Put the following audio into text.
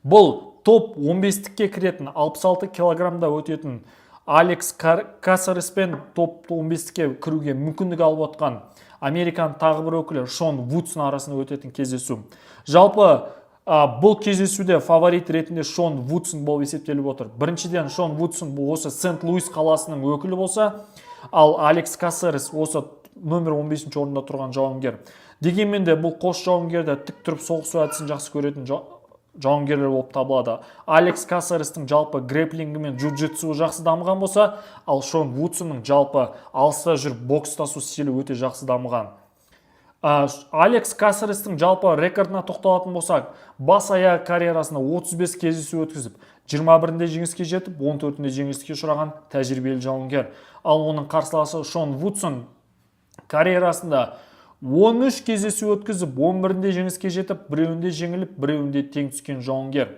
Бұл топ 15-тікке кіретін 66 килограммда өтетін Алекс Касареспен топ 15-тікке кіруге мүмкіндік алып отқан Американ тағы бір өкілі Шон Вудсон арасында өтетін кездесу. Жалпы бұл кездесуде фаворит ретінде Шон Вудсон болып есептеліп отыр. Біріншіден Шон Вудсон бұл осы Сент-Луис қаласының өкілі болса, ал Алекс Касарес осы номер 15-ші орында тұрған жауынгер. Дегенмен де бұл қос жауынгерді тік тұрып соғысу әдісін жақсы көретін жауынгерлер болып табылады. Алекс Касарестің жалпы грэплингі мен джиу-джитсуы жақсы дамыған болса, ал Шон Вудсонның жалпы алыста жүріп бокстасу стилі өте жақсы дамыған. Алекс Касарестің жалпы рекордына тоқталатын болсақ, бас-аяқ карьерасында 35 кездесу өткізіп, 21-де жеңіске жетіп, 14-де жеңіліске ұшыраған тәжірибелі жауынгер. Ал оның қарсыласы Шон Вудсон карьерасында 13 кездесу өткізіп, 11-де жеңіске жетіп, біреуінде жеңіліп, біреуінде тең түскен жауынгер.